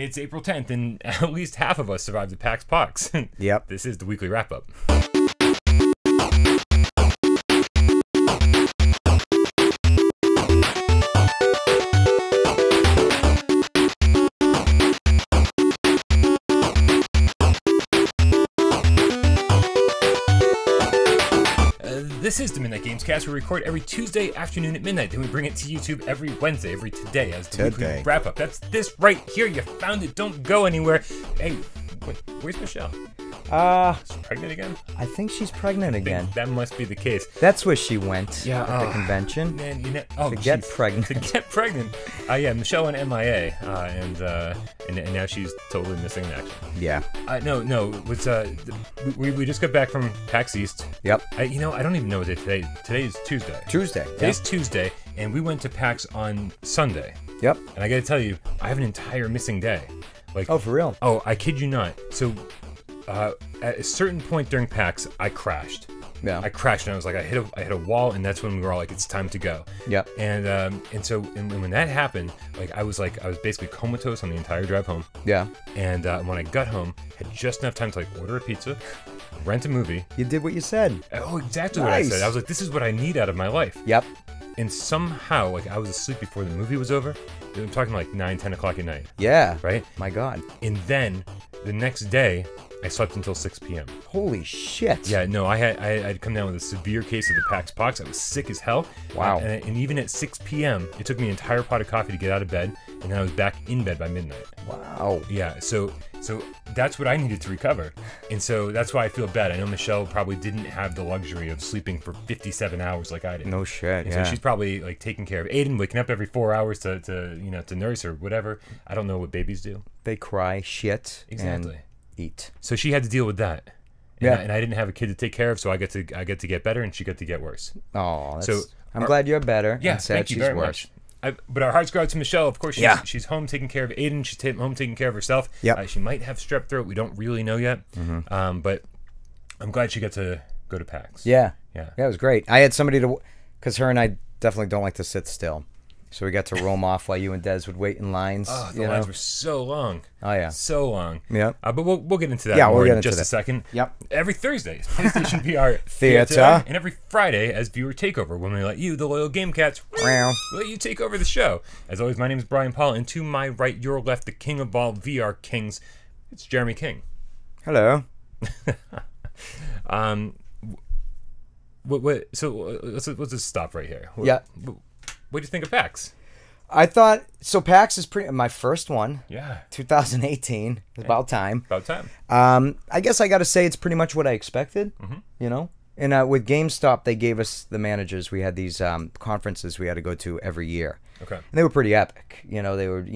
It's April 10th, and at least half of us survived the PAX. Yep. This is the weekly wrap-up. This is the Midnight Gamescast. We record every Tuesday afternoon at midnight. Then we bring it to YouTube every Wednesday, every today as the weekly wrap-up. That's this right here. You found it. Don't go anywhere. Hey, wait, where's Michelle? She's pregnant again? I think she's pregnant again. That must be the case. That's where she went at the convention. Man, to get pregnant. To get pregnant. Yeah, Michelle went MIA, and now she's totally missing in action. Yeah. No. We just got back from PAX East. Yep. I don't even know what day today. Today is Tuesday. Today's Tuesday, and we went to PAX on Sunday. Yep. And I got to tell you, I have an entire missing day. Like, oh, for real? Oh, I kid you not. So, at a certain point during PAX, I crashed. Yeah. I crashed, and I was like, I hit a wall, and that's when we were all like, it's time to go. Yep. And so when that happened, I was basically comatose on the entire drive home. Yeah. And when I got home, had just enough time to order a pizza, rent a movie. You did what you said. Oh, exactly what I said. I was like, this is what I need out of my life. Yep. And somehow, I was asleep before the movie was over. I'm talking 9, 10 o'clock at night. Yeah. Right? My God. And then the next day, I slept until 6 p.m. Holy shit. Yeah, no, I had come down with a severe case of the PAX pox. I was sick as hell. Wow. And even at 6 p.m., it took me an entire pot of coffee to get out of bed, and then I was back in bed by midnight. Wow. Yeah, so that's what I needed to recover. And so that's why I feel bad. I know Michelle probably didn't have the luxury of sleeping for 57 hours like I did. No shit, and yeah. So she's probably taking care of Aiden, waking up every 4 hours to nurse or whatever. I don't know what babies do. They cry, shit, exactly. And eat. So she had to deal with that. Yeah. And I didn't have a kid to take care of, so I get to get better, and she got to get worse. Oh, I'm glad you're better. Yeah, and sad thank you she's very worse. much. But our hearts go out to Michelle. Of course, she's home taking care of Aiden. She's home taking care of herself. Yep. She might have strep throat. We don't really know yet. Mm-hmm. But I'm glad she got to go to PAX. Yeah. Yeah. Yeah, it was great. I had somebody because her and I definitely don't like to sit still. So we got to roam off while you and Des would wait in lines. Oh, the lines were so long. Oh, yeah. So long. Yeah. But we'll get into that we'll more get in into just that. a second. Yep. Every Thursday, PlayStation VR Theater. And every Friday, as Viewer Takeover, when we let you, the loyal Game Cats, Wow. let you take over the show. As always, my name is Brian Paul, and to my right, your left, the king of all VR kings, it's Jeremy King. Hello. So let's just stop right here. Yeah. What do you think of PAX? I thought so. PAX is my first one. Yeah. 2018. It's about time. About time. I guess I got to say it's pretty much what I expected. You know, and with GameStop, they gave us the managers. We had these conferences we had to go to every year. Okay. And they were pretty epic. You know, they were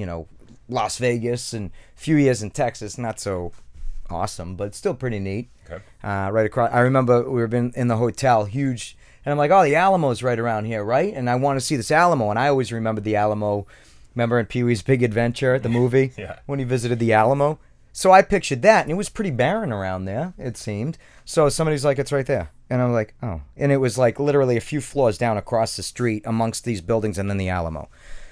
Las Vegas and a few years in Texas. Not so awesome, but still pretty neat. Okay. Right across. I remember we were in the hotel, huge. And I'm like, oh, the Alamo's right around here, right? And I want to see this Alamo. And I always remembered the Alamo. Remember in Pee-wee's Big Adventure, the movie? Yeah. When he visited the Alamo? So I pictured that, and it was pretty barren around there, it seemed. So somebody's like, it's right there. And I'm like, oh. And it was literally a few floors down across the street amongst these buildings and then the Alamo.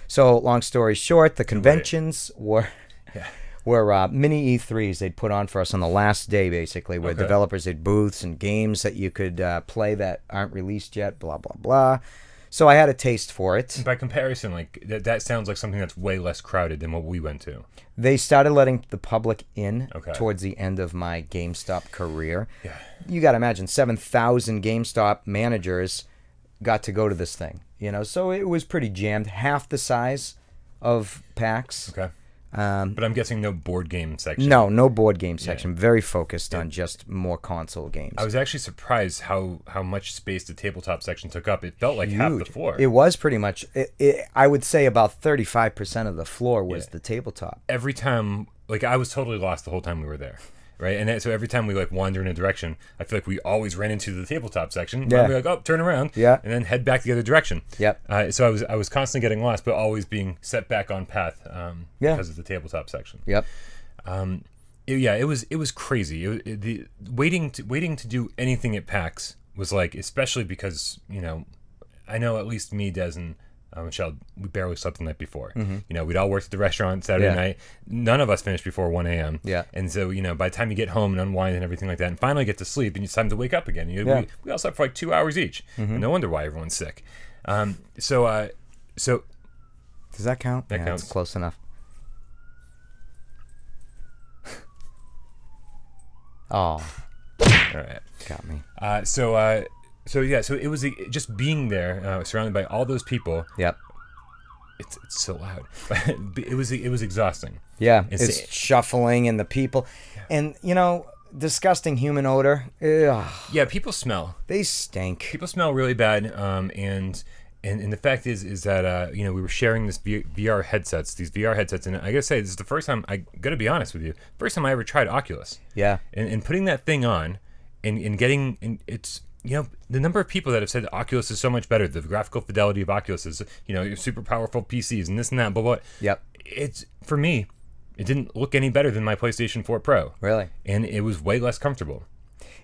So long story short, the conventions were... Yeah. Were mini E3s they'd put on for us on the last day, basically, where developers had booths and games that you could play that aren't released yet, blah, blah, blah. So I had a taste for it. By comparison, that sounds like something that's way less crowded than what we went to. They started letting the public in Okay. towards the end of my GameStop career. Yeah. You got to imagine, 7,000 GameStop managers got to go to this thing. So it was pretty jammed, half the size of PAX. Okay. But I'm guessing no board game section. No board game section. Very focused on just more console games. I was actually surprised how much space the tabletop section took up. It felt like half the floor. It was pretty much. I would say about 35% of the floor was the tabletop. Every time, I was totally lost the whole time we were there. Right, and so every time we wander in a direction, I feel like we always ran into the tabletop section. Yeah, we're like, oh, turn around, yeah, and then head back the other direction. Yep. So I was constantly getting lost, but always being set back on path. Because of the tabletop section. Yep. It was crazy. The waiting to do anything at PAX was especially because I know at least me, Des, and Michelle, we barely slept the night before. Mm-hmm. You know, we'd all worked at the restaurant Saturday night. None of us finished before 1 a.m. Yeah. And so, you know, by the time you get home and unwind and everything like that, and finally get to sleep, and it's time to wake up again. You know, we all slept for like 2 hours each. Mm-hmm. And no wonder why everyone's sick. So does that count? That counts. It's close enough. Oh, all right. got me. So it was just being there, surrounded by all those people. Yep. It's so loud. It was exhausting. Yeah, it's shuffling and the people, and you know, disgusting human odor. Ugh. Yeah, people smell. They stink. People smell really bad. And the fact is that you know, we were sharing this VR headsets, these VR headsets, and I gotta say, this is the first time, I gotta be honest with you, first time I ever tried Oculus. Yeah. And putting that thing on, and getting, and it's, you know, the number of people that have said Oculus is so much better, the graphical fidelity of Oculus is, you know, super powerful PCs and this and that, but Yep. it's, for me, it didn't look any better than my PlayStation 4 Pro. Really? And it was way less comfortable.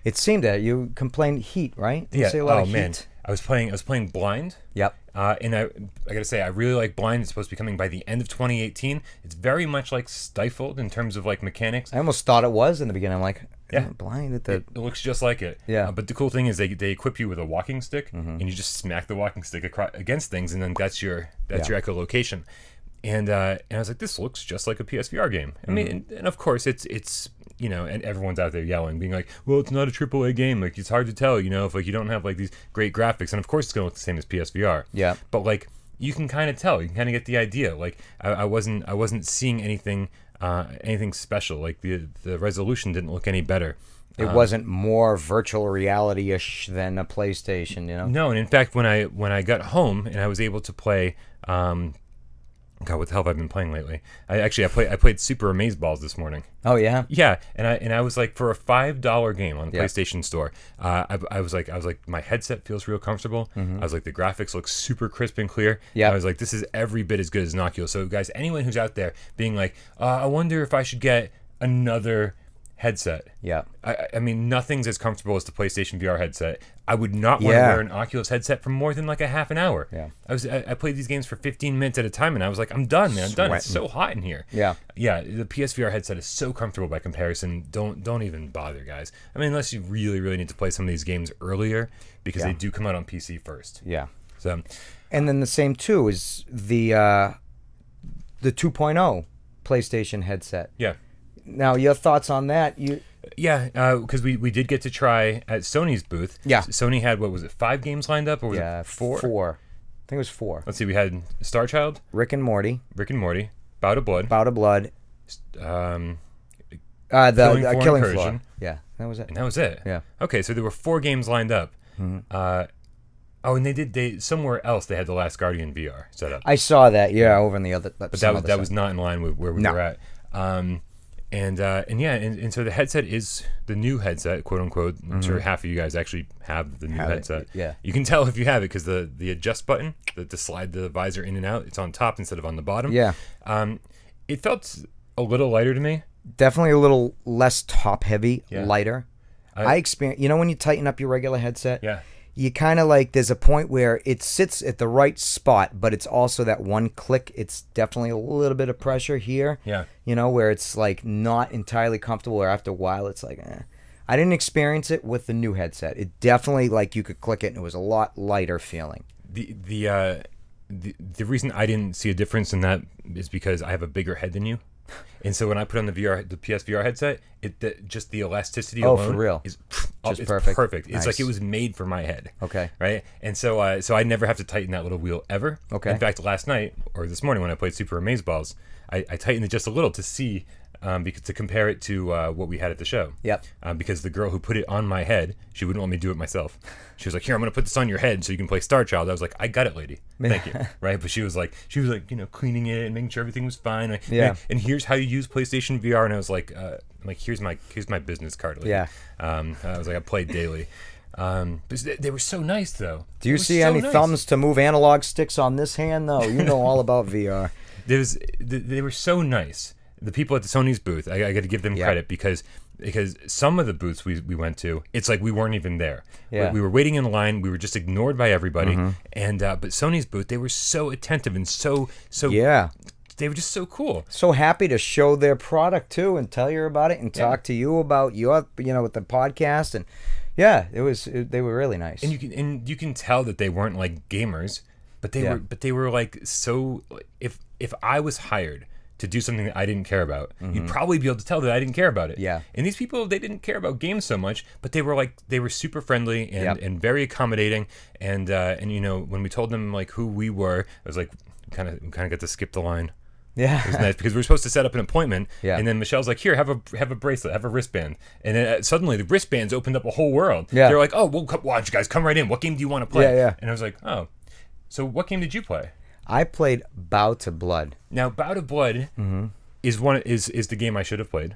It seemed that you complained heat, right? Did Yeah. you say a lot of man. heat? I was playing Blind. Yep. And I gotta say, I really like Blind. It's supposed to be coming by the end of 2018. It's very much like Stifled in terms of like mechanics. I almost thought it was in the beginning. I'm like, Yeah. Blind at the. It looks just like it. Yeah. But the cool thing is they equip you with a walking stick, and you just smack the walking stick against things, and then that's your echolocation. And I was like, this looks just like a PSVR game. I mean, and of course it's you know, and everyone's out there yelling, being like, well, it's not a AAA game. Like, it's hard to tell, you know, if like you don't have like these great graphics, and of course it's gonna look the same as PSVR. Yeah. But like, you can kind of tell, you can kind of get the idea. Like, I wasn't seeing anything special. Like the resolution didn't look any better. It wasn't more virtual reality-ish than a PlayStation, you know? No, and in fact, when I got home and I was able to play, God, what the hell have I been playing lately? I played Super Amazeballs this morning. Oh yeah. Yeah, and I was like, for a $5 game on the PlayStation Store, I was like, my headset feels real comfortable. I was like, the graphics look super crisp and clear. Yeah. I was like, this is every bit as good as an Oculus. So guys, anyone who's out there being like, I wonder if I should get another headset. Yeah. I mean, nothing's as comfortable as the PlayStation VR headset. I would not want to wear an Oculus headset for more than like a half an hour. Yeah. I played these games for 15 minutes at a time, and I was like, I'm done, man. I'm done. It's so hot in here. Yeah. Yeah. The PSVR headset is so comfortable by comparison. Don't even bother, guys. I mean, unless you really, really need to play some of these games earlier, because they do come out on PC first. Yeah. So. And then the same too is the 2.0 PlayStation headset. Yeah. Now, your thoughts on that? Yeah, because we did get to try at Sony's booth. Yeah. Sony had, what was it, 5 games lined up? Or was it 4? 4. I think it was 4. Let's see, we had Star Child, Rick and Morty, Bout of Blood, the Killing Floor. Yeah, that was it. And that was it. Yeah. Okay, so there were 4 games lined up. And they somewhere else they had the Last Guardian VR set up. I saw that. Yeah, over in the other. But that was not in line with where we were at. And so the headset is the new headset, quote unquote. I'm sure half of you guys actually have the new headset. Yeah, you can tell if you have it because the adjust button, to slide the visor in and out, it's on top instead of on the bottom. Yeah. It felt a little lighter to me. Definitely a little less top heavy, Yeah. lighter. I experience. You know when you tighten up your regular headset. Yeah. You kind of like, there's a point where it sits at the right spot, but it's also that one click. It's definitely a little bit of pressure here. Yeah. You know, where it's like not entirely comfortable, or after a while it's like, eh. I didn't experience it with the new headset. It definitely, like, you could click it and it was a lot lighter feeling. The reason I didn't see a difference in that is because I have a bigger head than you. And so when I put on the PSVR headset, just the elasticity alone for real, is just it's perfect. Perfect. Nice. It's like it was made for my head. Okay. Right. And so I never have to tighten that little wheel ever. Okay. In fact, last night or this morning when I played Super Amazeballs, I tightened it just a little to see. Because to compare it to what we had at the show. Yep. Because the girl who put it on my head, she wouldn't let me do it myself. She was like, "Here, I'm going to put this on your head so you can play Star Child." I was like, "I got it, lady. Thank you." Right? But she was like, you know, cleaning it and making sure everything was fine. Like, yeah. And here's how you use PlayStation VR. And I was like, here's my business card, lady. Yeah. I was like, I played daily. But they were so nice, though. Do you see any thumbs to move analog sticks on this hand, though? You know all about VR. They were so nice. The people at the Sony's booth, I got to give them credit because because some of the booths we went to, it's like we weren't even there. Yeah. We were waiting in line. We were just ignored by everybody. And but Sony's booth, they were so attentive and so Yeah. They were just so cool. So happy to show their product too and tell you about it and talk to you about your, with the podcast. And yeah, they were really nice. And you can tell that they weren't like gamers, but they were like, so if I was hired to do something that I didn't care about, you'd probably be able to tell that I didn't care about it. Yeah. And these people, they didn't care about games so much, but they were super friendly and very accommodating. And when we told them like who we were, it was like kind of got to skip the line. Yeah, it was nice because we were supposed to set up an appointment, and then Michelle's like, "Here, have a bracelet, have a wristband," and then suddenly the wristbands opened up a whole world. Yeah, they're like, "Oh, well, why don't you guys come right in? What game do you want to play?" Yeah. And I was like, "Oh, so what game did you play?" I played Bow to Blood. Now, Bow to Blood is the game I should have played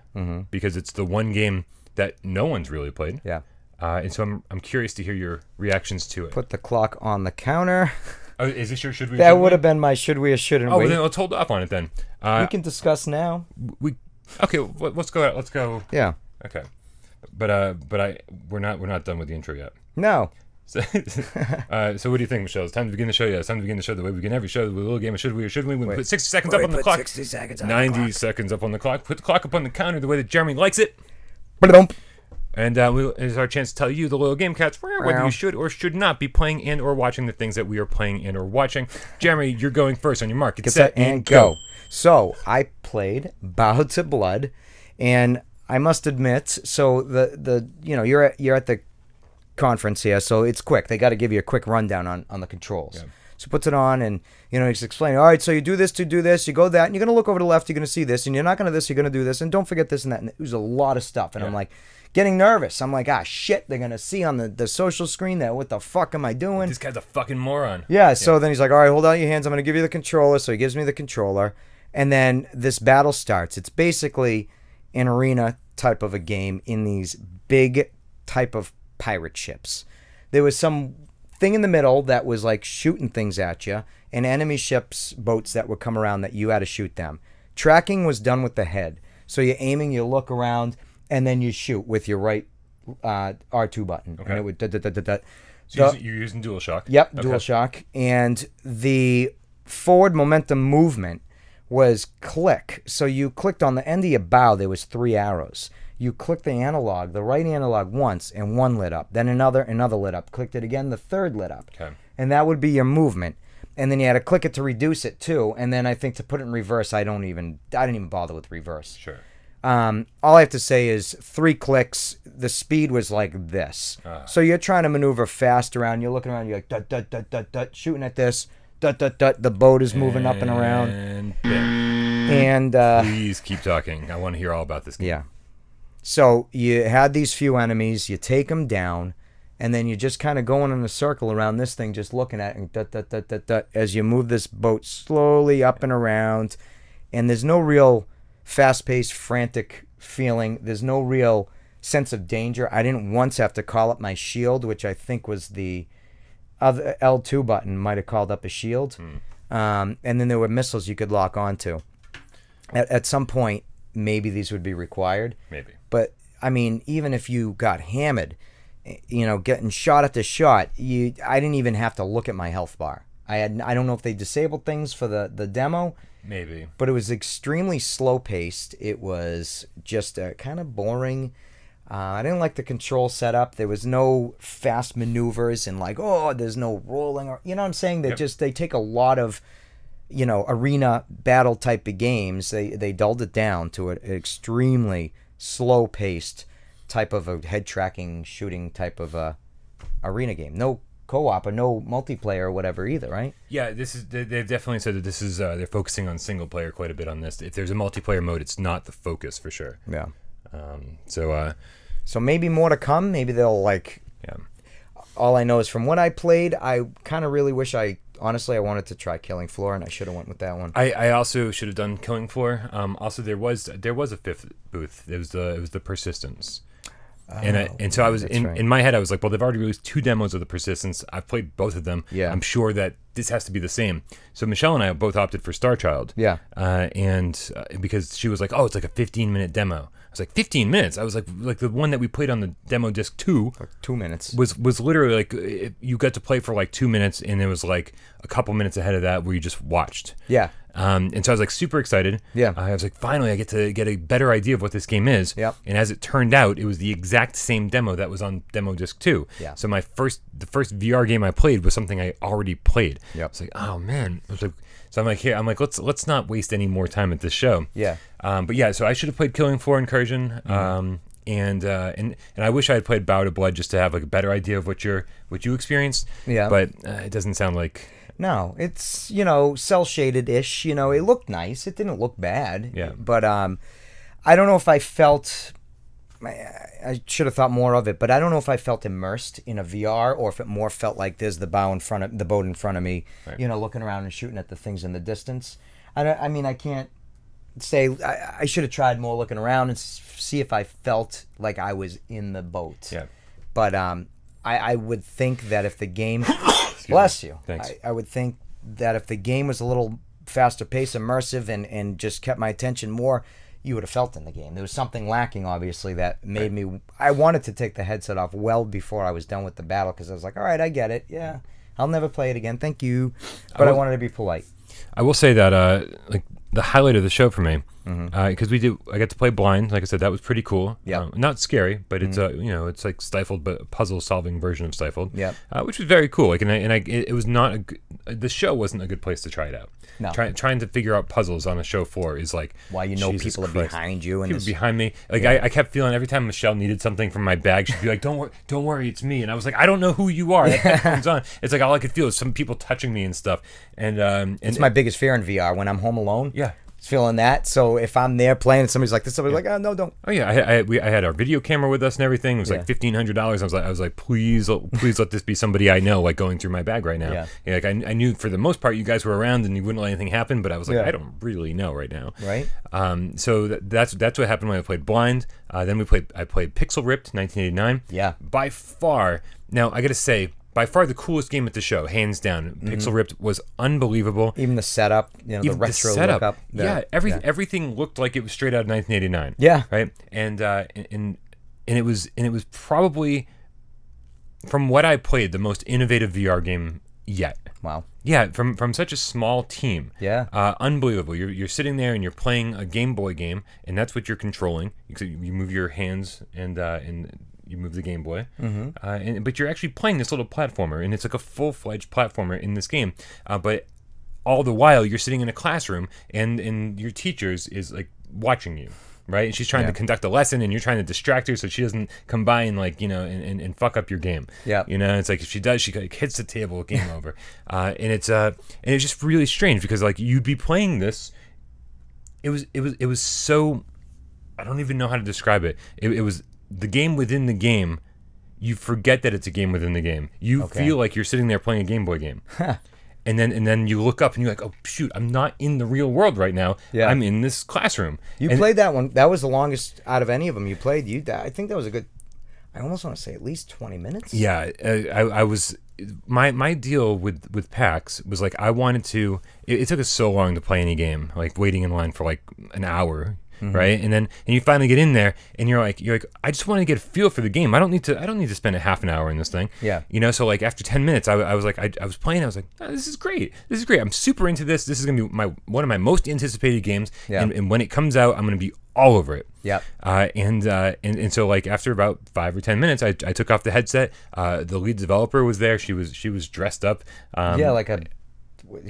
because it's the one game that no one's really played. Yeah, and so I'm curious to hear your reactions to it. Put the clock on the counter. Oh, is this your should we? That would have been my should we or shouldn't we? Oh, well, then let's hold off on it then. We can discuss now. Okay. Let's go. Let's go. Yeah. Okay. But we're not done with the intro yet. No. So what do you think, Michelle? It's time to begin the show. Yeah, it's time to begin the show the way we begin every show with a little game of should we or shouldn't we? We put 60 seconds up on the clock. 60 seconds on 90 the clock. seconds up on the clock. Put the clock up on the counter the way that Jeremy likes it. And it's our chance to tell you, the loyal Game Cats, whether you should or should not be playing and or watching the things that we are playing and or watching. Jeremy, you're going first on your mark. Get set and go. So I played Bow to Blood, and I must admit, so you're at the conference here, so it's quick. They got to give you a quick rundown on the controls. Yeah. So puts it on, and he's explaining. All right, so you do this to do this. You go that, and you're gonna look over to the left. You're gonna see this, and you're not gonna this. You're gonna do this, and don't forget this and that. And it was a lot of stuff, and I'm like, getting nervous. I'm like, shit, they're going to see on the social screen that what the fuck am I doing? This guy's a fucking moron. Yeah, so then he's like, all right, hold out your hands. I'm going to give you the controller. So he gives me the controller. And then this battle starts. It's basically an arena type of a game in these big type of pirate ships. There was some thing in the middle that was like shooting things at you, and enemy ships, boats that would come around that you had to shoot them. Tracking was done with the head. So you're aiming, you look around, and then you shoot with your right R2 button. Okay. And it would So you're using DualShock? Yep, okay. DualShock. And the forward momentum movement was click. So you clicked on the end of your bow, there was 3 arrows. You clicked the analog, the right analog once, and one lit up. Then another lit up. Clicked it again, the third lit up. Okay. And that would be your movement. And then you had to click it to reduce it too. And then I think to put it in reverse, I didn't even bother with reverse. Sure. All I have to say is 3 clicks. The speed was like this. So you're trying to maneuver fast around. You're looking around. You're like dut dut dut dut dut, shooting at this. Dut dut dut. The boat is moving up and around. And please keep talking. I want to hear all about this game. Yeah. So you had these few enemies. You take them down, and then you're just kind of going in a circle around this thing, just looking at it, and dut dut dut dut dut, as you move this boat slowly up and around. And there's no real fast-paced, frantic feeling. There's no real sense of danger. I didn't once have to call up my shield, which I think was the other L2 button might have called up a shield. And then there were missiles you could lock onto. At some point, maybe these would be required. Maybe. But, I mean, even if you got hammered, getting shot after shot, I didn't even have to look at my health bar. I don't know if they disabled things for the demo. Maybe. But it was extremely slow-paced. It was just kind of boring. I didn't like the control setup. There was no fast maneuvers and there's no rolling. Or you know what I'm saying? They take a lot of, arena battle type of games. They dulled it down to an extremely slow-paced type of a head-tracking shooting type of a arena game. No co-op or no multiplayer or whatever either, right? Yeah, they've definitely said that this is they're focusing on single player quite a bit on this. If there's a multiplayer mode, it's not the focus for sure. Yeah. So maybe more to come. Maybe they'll Yeah. All I know is from what I played, I kind of really wish I wanted to try Killing Floor, and I should have went with that one. I also should have done Killing Floor. Also, there was a 5th booth. It was the Persistence. And so I was in my head, I was like, well, they've already released 2 demos of the Persistence. I've played both of them. Yeah. I'm sure that this has to be the same. So Michelle and I both opted for Star Child. Yeah. Because she was like, oh, it's like a 15-minute demo. I was like, 15 minutes? I was like the one that we played on the demo disc 2. Like 2 minutes. Was literally like, you got to play for like 2 minutes, and it was like a couple minutes ahead of that where you just watched. Yeah. And so I was like super excited. Yeah. I was like, finally, I get to get a better idea of what this game is. Yep. And as it turned out, it was the exact same demo that was on demo disc 2. Yeah. So the first VR game I played was something I already played. Yep. It's like, oh man. I was like, so I'm like, here, let's not waste any more time at this show. Yeah. But yeah, so I should have played Killing Floor Incursion. And I wish I had played Bow to Blood just to have like a better idea of what you experienced. Yeah. But it doesn't sound like. No, it's, cell shaded ish. It looked nice. It didn't look bad. Yeah. But I don't know if I felt. I should have thought more of it, but I don't know if I felt immersed in a VR or if it more felt like there's the boat in front of me, right. Looking around and shooting at the things in the distance. I can't say I should have tried more looking around and see if I felt like I was in the boat. Yeah. But I would think that if the game, bless you. Thanks. I would think that if the game was a little faster paced, immersive, and just kept my attention more, you would have felt in the game. There was something lacking, obviously, that made me. I wanted to take the headset off well before I was done with the battle because I was like, all right, I get it. Yeah, I'll never play it again. Thank you. But I wanted to be polite. I will say that like the highlight of the show for me, because I got to play blind. Like I said, that was pretty cool. Yeah, not scary, but it's it's like Stifled, but a puzzle solving version of Stifled. Yeah, which was very cool. Like, it was not the show wasn't a good place to try it out. No. Trying to figure out puzzles on a show floor is like, why people are behind you and people behind me. Like, I kept feeling every time Michelle needed something from my bag, she'd be like, don't worry, it's me. And I was like, I don't know who you are. Headphones on. It's like all I could feel is some people touching me and stuff. And it's my biggest fear in VR when I'm home alone. Yeah. Feeling that. So if I'm there playing and somebody's like this, somebody's like, oh no, don't. Oh yeah, I had our video camera with us and everything. It was like $1,500. I was like, please let this be somebody I know, like going through my bag right now. Yeah. Like I knew for the most part you guys were around and you wouldn't let anything happen, but I was like, I don't really know right now. Right. So that's what happened when I played Blind. Then I played Pixel Ripped 1989. Yeah. By far, now I got to say, by far the coolest game at the show, hands down. Pixel Ripped was unbelievable. Even the setup, the retro lookup. Everything looked like it was straight out of 1989. Yeah. Right? And it was probably, from what I played, the most innovative VR game yet. Wow. Yeah, from such a small team. Yeah. Unbelievable. You're sitting there and you're playing a Game Boy game, and that's what you're controlling. You move your hands and you move the Game Boy, but you're actually playing this little platformer, and it's like a full-fledged platformer in this game. But all the while, you're sitting in a classroom, and your teacher is like watching you, right? And she's trying to conduct a lesson, and you're trying to distract her so she doesn't come by and and fuck up your game. Yeah, it's like if she does, she like hits the table, game over. And it's just really strange because like you'd be playing this. It was so, I don't even know how to describe it. It was the game within the game. You forget that it's a game within the game. You feel like you're sitting there playing a Game Boy game. And then you look up and you're like, oh shoot, I'm not in the real world right now. Yeah. I'm in this classroom. You played that one. That was the longest out of any of them you played. I think that was a good, I almost want to say at least 20 minutes. Yeah, I was, my deal with PAX was like, I wanted to, it took us so long to play any game, like waiting in line for like an hour. Right, and you finally get in there, and you're like, I just want to get a feel for the game. I don't need to spend a half an hour in this thing. Yeah, so like after 10 minutes, I was like, I was playing. I was like, oh, this is great. I'm super into this. This is gonna be one of my most anticipated games. Yeah. And when it comes out, I'm gonna be all over it. Yeah. And so like after about 5 or 10 minutes, I took off the headset. The lead developer was there. She was dressed up. Like a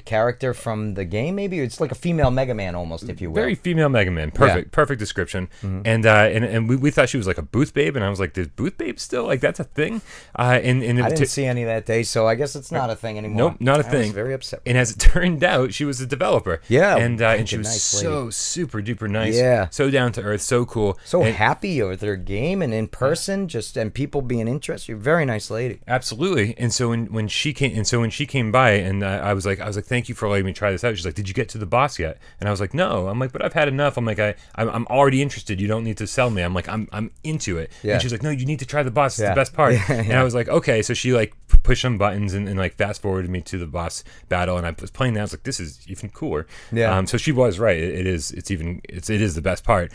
character from the game, maybe it's like a female Mega Man almost, if you will. Very female Mega Man. Perfect description. And we thought she was like a booth babe, and I was like, there's booth babe still? Like that's a thing? I didn't see any that day, so I guess it's not a thing anymore. Nope, not a thing. I was very upset. And as it turned out, she was a developer. Yeah. And she was so super duper nice. Yeah. So down to earth, so cool. So happy with her game and in person, and people being interested. You're a very nice lady. Absolutely. And so when she came by, and I was like, thank you for letting me try this out. She's like, did you get to the boss yet? And I was like, no. I'm like, but I've had enough. I'm like, I'm already interested. You don't need to sell me. I'm like, I'm into it. Yeah. And she's like, no, you need to try the boss. It's the best part. And I was like, okay. So she like pushed some buttons and like fast forwarded me to the boss battle, and I was playing that. I was like, this is even cooler. Yeah. So she was right. It is the best part.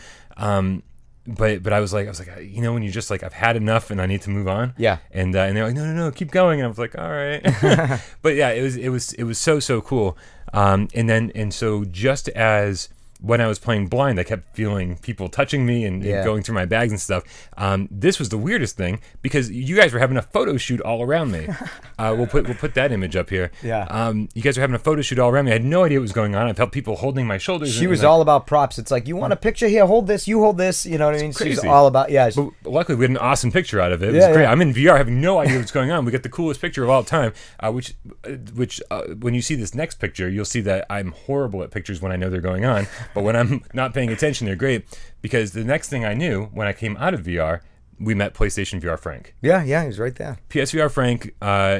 But I was like, you know, when you're just like, I've had enough and I need to move on. Yeah. And they're like, no, keep going. And I was like, all right. But yeah, it was so cool. And so just as when I was playing blind, I kept feeling people touching me and going through my bags and stuff. This was the weirdest thing because you guys were having a photo shoot all around me. We'll put that image up here. Yeah. You guys were having a photo shoot all around me. I had no idea what was going on. I felt people holding my shoulders. She was all about props. It's like, you want a picture here? Hold this. You hold this. You know what I mean? Crazy. She's all about But luckily, we had an awesome picture out of it. It was great. I'm in VR, having no idea what's going on. We got the coolest picture of all time. Which when you see this next picture, you'll see that I'm horrible at pictures when I know they're going on. But when I'm not paying attention, they're great, because the next thing I knew when I came out of VR, we met PlayStation VR Frank. Yeah, he was right there. PSVR Frank,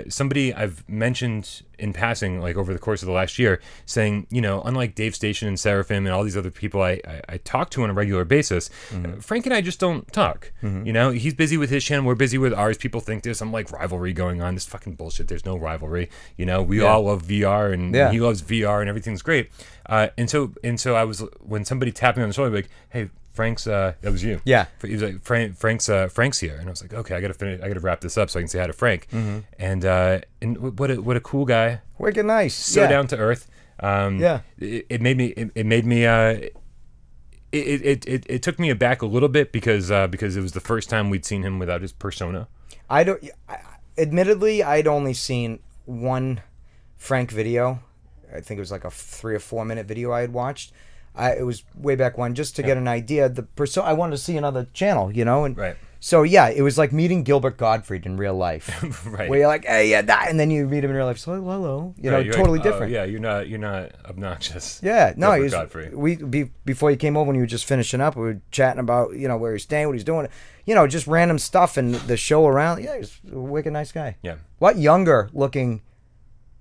somebody I've mentioned in passing, like over the course of the last year, saying, you know, unlike Dave Station and Seraphim and all these other people I talk to on a regular basis, Frank and I just don't talk. You know, he's busy with his channel, we're busy with ours. People think there's some like rivalry going on. This fucking bullshit. There's no rivalry. You know, we all love VR, and he loves VR, and everything's great. And so I was, when somebody tapped me on the shoulder, like, hey, Frank's, that was you. Yeah. He was like, Frank's here. And I was like, okay, I gotta wrap this up so I can say hi to Frank. And what a cool guy. Wicked nice. So down to earth. It took me aback a little bit because it was the first time we'd seen him without his persona. Admittedly, I'd only seen one Frank video. I think it was like a 3 or 4 minute video I had watched. It was way back when, just to get an idea. I wanted to see another channel, you know, and so it was like meeting Gilbert Gottfried in real life, where you're like, hey, and then you meet him in real life, so hello, you know, totally different. You're not obnoxious. Yeah, no, Gottfried. Before you came over, when you were just finishing up, we were chatting about, you know, where he's staying, what he's doing, you know, just random stuff and the show around. Yeah, he's a wicked nice guy. Yeah, what younger looking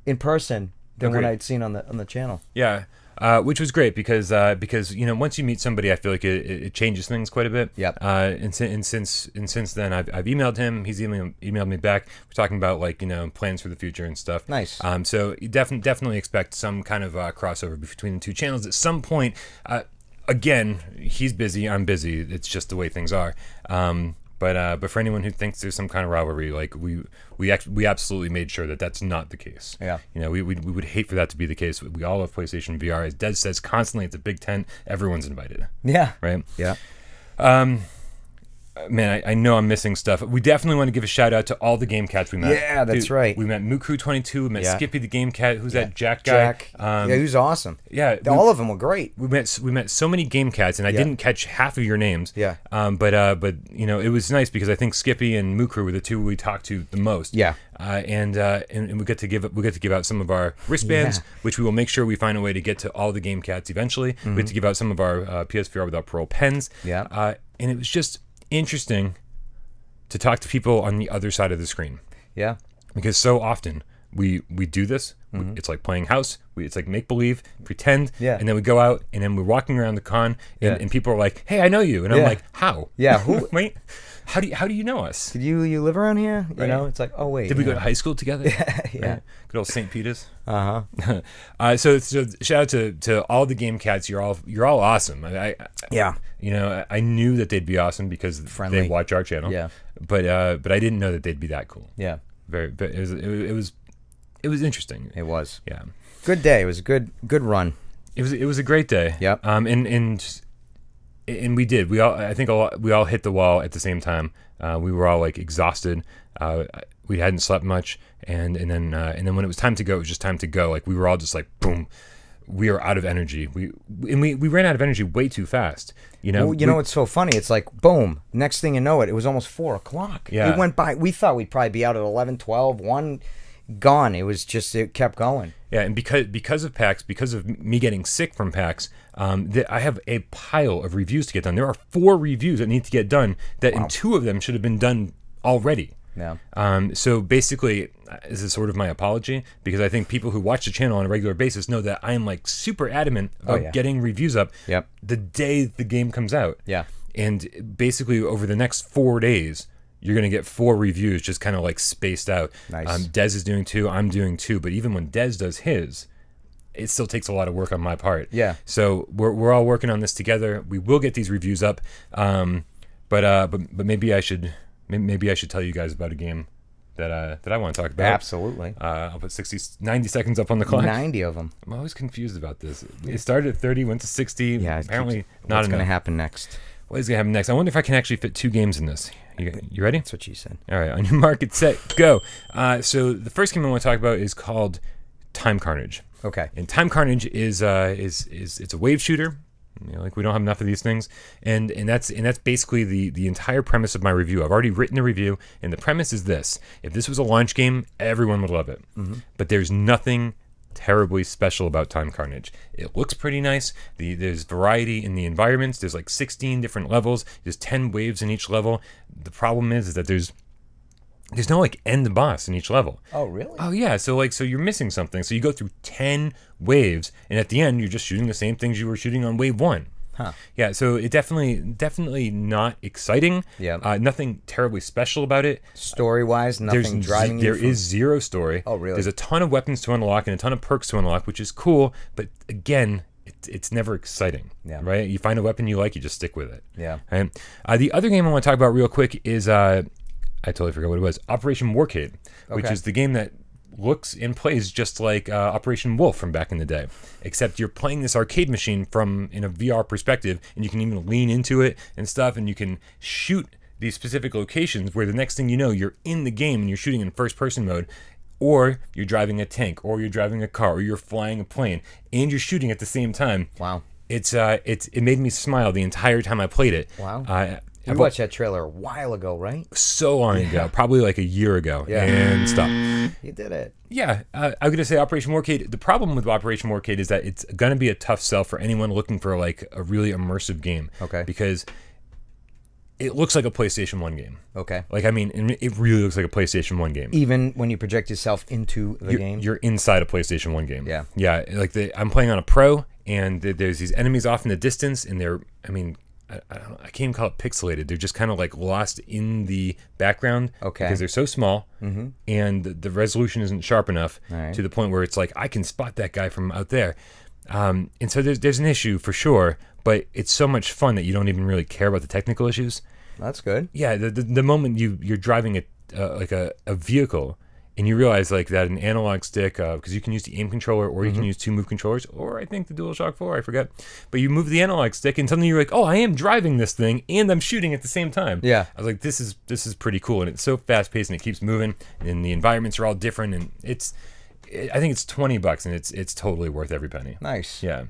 in person than what I'd seen on the channel. Yeah. Which was great because you know, once you meet somebody, I feel like it changes things quite a bit. Yep. And since then, I've emailed him. He's emailed me back. We're talking about, like, you know, plans for the future and stuff. Nice. So you definitely expect some kind of crossover between the two channels at some point. Again, he's busy. I'm busy. It's just the way things are. But for anyone who thinks there's some kind of rivalry, like we absolutely made sure that that's not the case. Yeah. You know, we would hate for that to be the case. We all love PlayStation VR. As Des says constantly, it's a big tent. Everyone's invited. Yeah. Right. Yeah. Man, I know I'm missing stuff. We definitely want to give a shout out to all the game cats we met. Yeah, that's right. We met Mukru22. We met Skippy the game cat. Who's that Jack guy? Jack. Yeah, he was awesome. Yeah, all of them were great. We met so many game cats, and I didn't catch half of your names. Yeah. But you know, it was nice because I think Skippy and Mukru were the two we talked to the most. Yeah. And we get to give out some of our wristbands, which we will make sure we find a way to get to all the game cats eventually. We get to give out some of our PSVR without Parole pens. Yeah. And it was just interesting to talk to people on the other side of the screen. Yeah. Because so often we do this. It's like playing house. It's like make believe, pretend. Yeah. And then we go out and then we're walking around the con and people are like, "Hey, I know you." And I'm like, "How?" Yeah. Who? Wait. How do you know us? Did you live around here? You know, it's like, oh wait. Did we go to high school together? Yeah. Right? Good old St. Peter's. So shout out to all the game cats. You're all awesome. You know, I knew that they'd be awesome because they watch our channel. Yeah. But I didn't know that they'd be that cool. Yeah. It was interesting. It was. Yeah. Good day. It was a good run. It was a great day. Yep. And we did. We all hit the wall at the same time. We were all like exhausted. We hadn't slept much, and then when it was time to go, it was just time to go. Like we were all just like boom. We are out of energy. We ran out of energy way too fast. You know. Well, know what's so funny? It's like boom. Next thing you know, it was almost 4 o'clock. Yeah. It went by. We thought we'd probably be out at 11, 12, 1. Gone. It kept going. Yeah, and because of PAX, because of me getting sick from PAX, I have a pile of reviews to get done. There are 4 reviews that need to get done. And 2 of them should have been done already. Yeah. So basically, this is sort of my apology, because I think people who watch the channel on a regular basis know that I am like super adamant about getting reviews up the day the game comes out. Yeah. And basically over the next 4 days, you're going to get 4 reviews just kind of like spaced out. Nice. Dez is doing 2, I'm doing 2, but even when Dez does his, it still takes a lot of work on my part. Yeah. So we're all working on this together. We will get these reviews up. But maybe I should tell you guys about a game that I want to talk about. Absolutely. I'll put 90 seconds up on the clock. 90 of them. I'm always confused about this. It started at 30, went to 60. Yeah. Apparently not enough. What's going to happen next? What is going to happen next? I wonder if I can actually fit 2 games in this. You ready? That's what she said. All right. On your mark, get set, go. So the first game I want to talk about is called Time Carnage. Okay. And Time Carnage is it's a wave shooter. Like we don't have enough of these things, and that's basically the entire premise of my review. I've already written the review, and the premise is this: if this was a launch game, everyone would love it. But there's nothing terribly special about Time Carnage. It looks pretty nice. There's variety in the environments. There's like 16 different levels. There's 10 waves in each level. The problem is that there's no like end boss in each level. Oh, really? Oh, yeah. So you're missing something. So you go through 10 waves, and at the end, you're just shooting the same things you were shooting on wave 1. Huh. Yeah. So it definitely not exciting. Yeah. Nothing terribly special about it. Story-wise, nothing driving you. There is zero story. Oh, really? There's a ton of weapons to unlock and a ton of perks to unlock, which is cool. But again, it's never exciting. Yeah. Right? You find a weapon you like, you just stick with it. Yeah. Right? The other game I want to talk about real quick is I totally forgot what it was. Operation Warcade, which is the game that looks and plays just like Operation Wolf from back in the day, except you're playing this arcade machine in a VR perspective, and you can even lean into it and stuff, and you can shoot these specific locations where the next thing you know, you're in the game and you're shooting in first-person mode, or you're driving a tank, or you're driving a car, or you're flying a plane, and you're shooting at the same time. Wow. It made me smile the entire time I played it. Wow. You watched that trailer a while ago, right? So long ago, probably like a year ago, and stop. You did it. Yeah, I'm going to say Operation Warcade. The problem with Operation Warcade is that it's going to be a tough sell for anyone looking for like a really immersive game. Okay. Because it looks like a PlayStation 1 game. Okay. Like, I mean, it really looks like a PlayStation 1 game. Even when you project yourself into the game? You're inside a PlayStation 1 game. Yeah. Yeah, like I'm playing on a Pro, and there's these enemies off in the distance, and they're, I mean, I don't know, I can't even call it pixelated. They're just kind of like lost in the background because they're so small, and the resolution isn't sharp enough to the point where it's like I can spot that guy from out there. And so there's an issue for sure, but it's so much fun that you don't even really care about the technical issues. That's good. Yeah, the moment you're driving a vehicle, and you realize like that an analog stick, because you can use the aim controller, or you can use 2 move controllers, or I think the DualShock 4, I forget. But you move the analog stick, and suddenly you're like, oh, I am driving this thing, and I'm shooting at the same time. Yeah. I was like, this is pretty cool, and it's so fast paced, and it keeps moving, and the environments are all different, and I think it's $20, and it's totally worth every penny. Nice. Yeah.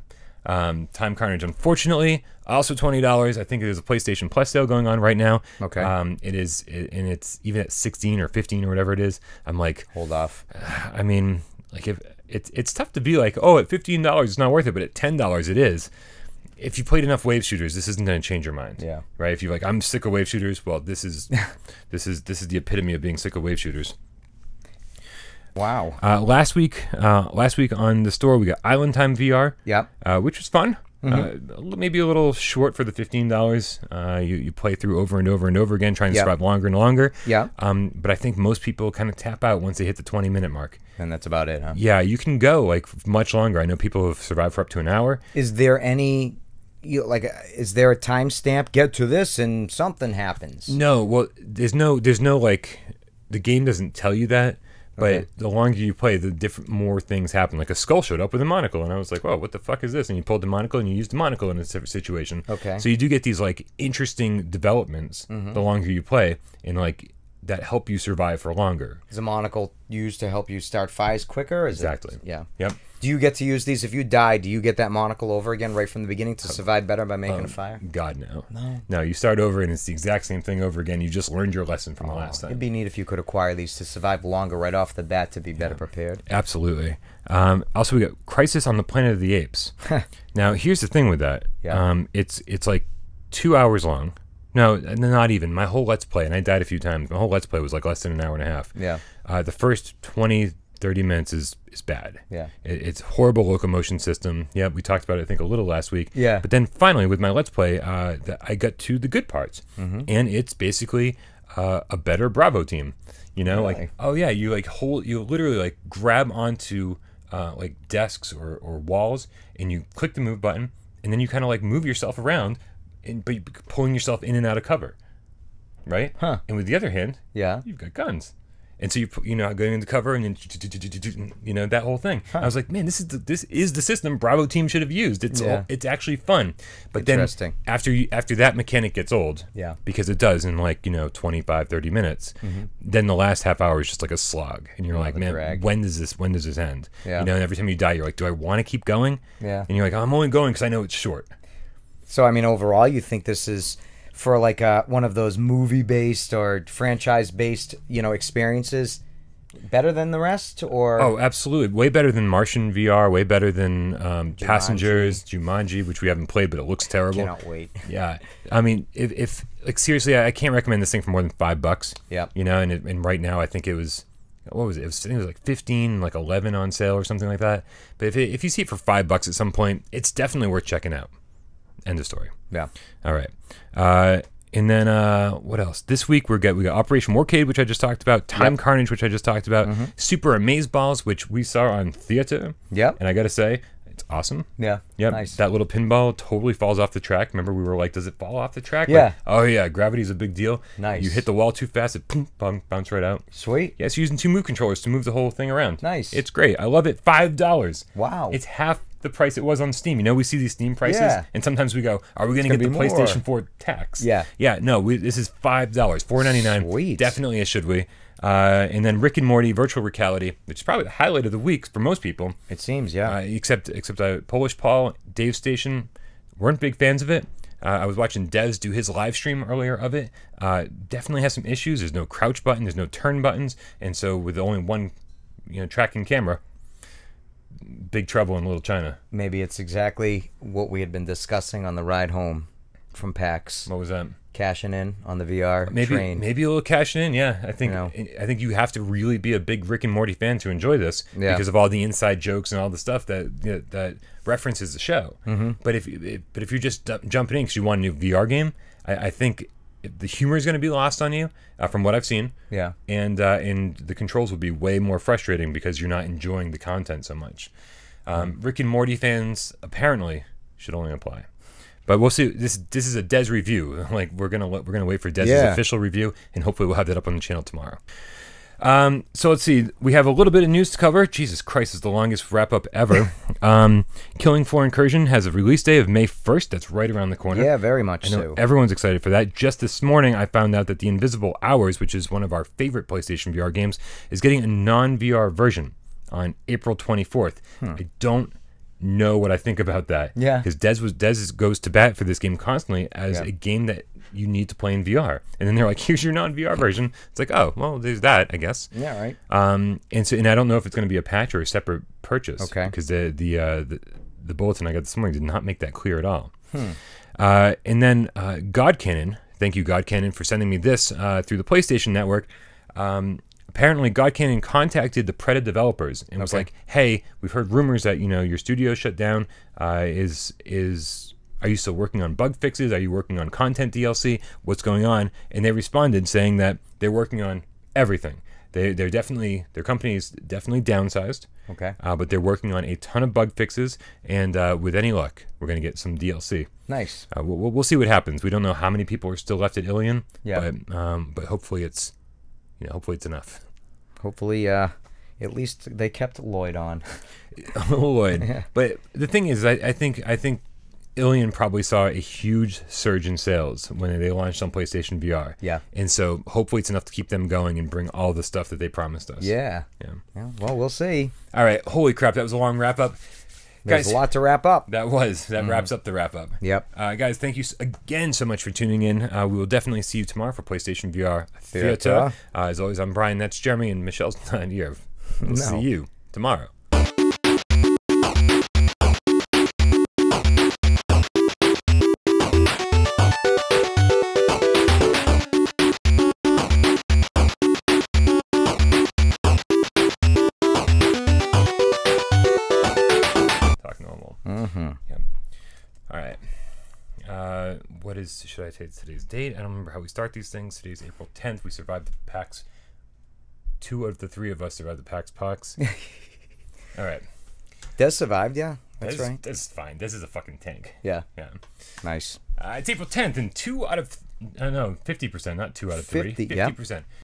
Time Carnage, unfortunately, also $20. I think there's a PlayStation Plus sale going on right now. Okay. It is, and it's even at 16 or 15 or whatever it is. I'm like, hold off. I mean, like if it's tough to be like, oh, at $15 it's not worth it, but at $10 it is. If you played enough wave shooters, this isn't going to change your mind. Yeah. Right. If you're like, I'm sick of wave shooters, well, this is the epitome of being sick of wave shooters. Wow. Last week on the store, we got Island Time VR. Yep. Which was fun. Maybe a little short for the $15. You play through over and over and over again, trying to survive longer and longer. Yeah. But I think most people kind of tap out once they hit the 20-minute mark. And that's about it, huh? Yeah, you can go like much longer. I know people have survived for up to an hour. Is there any... is there a timestamp? Get to this and something happens. No, well, there's no like, the game doesn't tell you that. But the longer you play, the more things happen. Like a skull showed up with a monocle, and I was like, "Whoa, what the fuck is this?" And you pulled the monocle, and you used the monocle in a situation. Okay. So you do get these like interesting developments the longer you play, and like that help you survive for longer. Is a monocle used to help you start fires quicker? Exactly. Yeah. Yep. Do you get to use these if you die? Do you get that monocle over again right from the beginning to survive better by making a fire? God, no. No, you start over, and it's the exact same thing over again. You just learned your lesson from the last time. It'd be neat if you could acquire these to survive longer right off the bat to be better prepared. Absolutely. Also, we got Crisis on the Planet of the Apes. Now, here's the thing with that. Yeah. It's like 2 hours long, No, not even. My whole Let's Play, and I died a few times, my whole Let's Play was like less than an hour and a half. Yeah. The first 20, 30 minutes is bad. Yeah. It's horrible locomotion system. Yeah, we talked about it, I think, a little last week. Yeah. But then finally, with my Let's Play, I got to the good parts. And it's basically a better Bravo team. You know, Really? like, oh yeah, you literally like grab onto like desks or walls, and you click the move button, and then you kind of like move yourself around, but you're pulling yourself in and out of cover, right? Huh. And with the other hand, Yeah. you've got guns, and so you know going into cover, and then you know that whole thing. I was like, man, this is the system Bravo team should have used. It's actually fun. But then after that mechanic gets old, Yeah. because it does in like 25, 30 minutes, then the last half hour is just like a slog, and you're like, man, drag. when does this end? Yeah. You know, and every time you die, you're like, do I want to keep going? Yeah. And you're like, I'm only going because I know it's short. So, I mean, overall, you think this is for like one of those movie-based or franchise-based, experiences better than the rest? Or Oh, absolutely. Way better than Martian VR, way better than Passengers, Jumanji, which we haven't played, but it looks terrible. Cannot wait. Yeah. I mean, if like, seriously, I can't recommend this thing for more than $5. Yeah. And right now, I think it was... What was it? I think it was like 15, like 11 on sale or something like that. But if you see it for $5 at some point, it's definitely worth checking out. End of story. Yeah. All right. And then what else? This week we got Operation Warcade, which I just talked about. Time Carnage, which I just talked about. Super Amazeballs, which we saw on theater. Yep. And I got to say, it's awesome. Yeah. Yep. Nice. That little pinball totally falls off the track. Remember, we were like, does it fall off the track? Yeah. Like, oh, yeah. Gravity's a big deal. Nice. You hit the wall too fast, it bounce right out. Sweet. Yeah, it's using 2 move controllers to move the whole thing around. Nice. It's great. I love it. $5. Wow. It's half the price it was on Steam. We see these Steam prices, and sometimes we go, are we going to get the PlayStation 4 tax? Yeah. Yeah, no, this is $5, $4.99. Sweet. Definitely a should we. And then Rick and Morty Virtual Reality, which is probably the highlight of the week for most people. It seems, yeah. Except Polish Paul, Dave Station, weren't big fans of it. I was watching Dez do his live stream earlier of it. Definitely has some issues. There's no crouch button. There's no turn buttons. And so with only one tracking camera, big trouble in Little China. Maybe it's exactly what we had been discussing on the ride home from PAX. What was that? Cashing in on the VR train. Maybe a little cashing in, yeah. I think you have to really be a big Rick and Morty fan to enjoy this because of all the inside jokes and all the stuff that references the show. But if you're just jumping in because you want a new VR game, I think the humor is going to be lost on you from what I've seen. Yeah. And the controls will be way more frustrating because you're not enjoying the content so much. Rick and Morty fans apparently should only apply. But we'll see. This is a Dez review. Like we're gonna wait for Dez's official review, and hopefully we'll have that up on the channel tomorrow. So let's see. We have a little bit of news to cover. Jesus Christ, is the longest wrap up ever. Killing Floor Incursion has a release day of May 1st. That's right around the corner. Yeah, very much I know so. Everyone's excited for that. Just this morning, I found out that The Invisible Hours, which is one of our favorite PlayStation VR games, is getting a non-VR version on April 24th. I don't know what I think about that. Yeah. Because Dez goes to bat for this game constantly as a game that you need to play in VR. And then they're like, here's your non-VR version. It's like, oh, well, there's that, I guess. Yeah, right. And I don't know if it's going to be a patch or a separate purchase. Okay. Because the bulletin I got this morning did not make that clear at all. And then God Cannon, thank you God Cannon for sending me this through the PlayStation Network. Apparently, God Cannon contacted the Preda developers and was like, "Hey, we've heard rumors that your studio shut down. Are you still working on bug fixes? Are you working on content DLC? What's going on?" And they responded saying that they're working on everything. Their company is definitely downsized. Okay. But they're working on a ton of bug fixes, and with any luck, we're going to get some DLC. Nice. We'll see what happens. We don't know how many people are still left at Ilion. Yeah. But hopefully it's enough. Hopefully, at least they kept Lloyd on. Lloyd. Yeah. But the thing is, I think Ilion probably saw a huge surge in sales when they launched on PlayStation VR. Yeah. And so hopefully it's enough to keep them going and bring all the stuff that they promised us. Yeah. Well, we'll see. All right. Holy crap. That was a long wrap up. There's a lot to wrap up. That wraps up the wrap up. Yep. Guys, thank you again so much for tuning in. We will definitely see you tomorrow for PlayStation VR Theater. As always, I'm Brian. That's Jeremy, and Michelle's not here. We'll see you tomorrow. Mm-hmm. Yeah. All right. Should I say today's date? I don't remember how we start these things. Today's April 10th. We survived the PAX. 2 out of the 3 of us survived the PAX. All right. Des survived, yeah. That's right. That's fine. This is a fucking tank. Yeah. Yeah. Nice. It's April 10th, and 2 out of, I don't know, 50%, not 2 out of 3. 50, yeah. 50%.